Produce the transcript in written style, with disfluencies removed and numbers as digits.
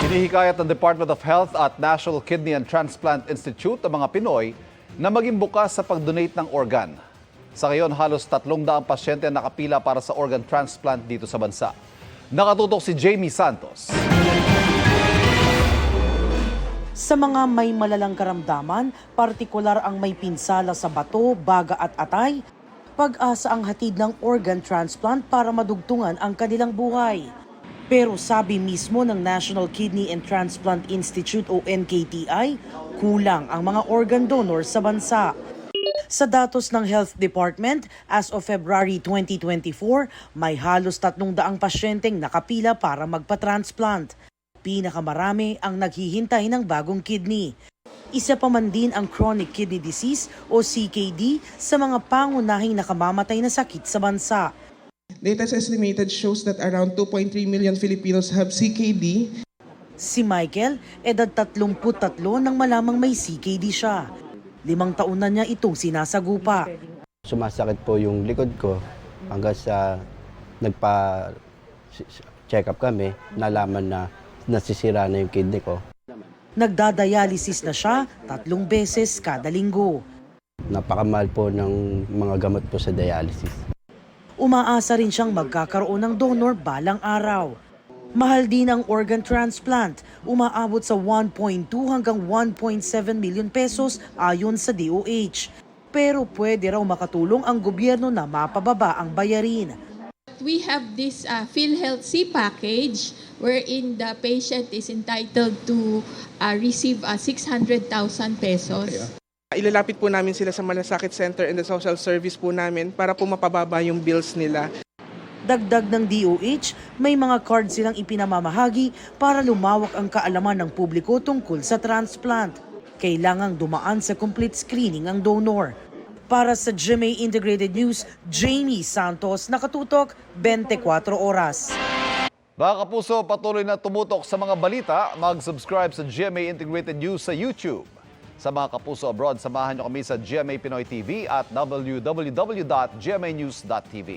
Hinihikayat ng Department of Health at National Kidney and Transplant Institute ang mga Pinoy na maging bukas sa pag-donate ng organ. Sa ngayon, halos 300 pasyente ang nakapila para sa organ transplant dito sa bansa. Nakatutok si Jamie Santos. Sa mga may malalang karamdaman, partikular ang may pinsala sa bato, baga at atay, pag-asa ang hatid ng organ transplant para madugtungan ang kanilang buhay. Pero sabi mismo ng National Kidney and Transplant Institute o NKTI, kulang ang mga organ donors sa bansa. Sa datos ng Health Department, as of February 2024, may halos 300 pasyenteng nakapila para magpa-transplant. Pinakamarami ang naghihintay ng bagong kidney. Isa pa man din ang chronic kidney disease o CKD sa mga pangunahing nakamamatay na sakit sa bansa. Latest estimated shows that around 2.3 million Filipinos have CKD. Si Michael, edad 33 nang malamang may CKD siya. 5 taon na niya itong sinasagupa. Sumasakit po yung likod ko hanggang sa nagpa-check up kami, nalaman na nasisira na yung kidney ko. Nagdadialysis na siya 3 beses kada linggo. Napakamahal po ng mga gamot po sa dialysis. Umaasa rin siyang magkakaroon ng donor balang araw. Mahal din ang organ transplant, umaabot sa 1.2 hanggang 1.7 million pesos ayon sa DOH. Pero pwede raw makatulong ang gobyerno na mapababa ang bayarin. We have this PhilHealth C package wherein the patient is entitled to receive 600,000 pesos. Ilalapit po namin sila sa Malasakit Center and the social service po namin para po mapababa yung bills nila. Dagdag ng DOH, may mga card silang ipinamamahagi para lumawak ang kaalaman ng publiko tungkol sa transplant. Kailangang dumaan sa complete screening ang donor. Para sa GMA Integrated News, Jamie Santos, nakatutok 24 oras. Mga kapuso, patuloy na tumutok sa mga balita. Mag-subscribe sa GMA Integrated News sa YouTube. Sa mga kapuso abroad, samahan niyo kami sa GMA Pinoy TV at www.gmanews.tv.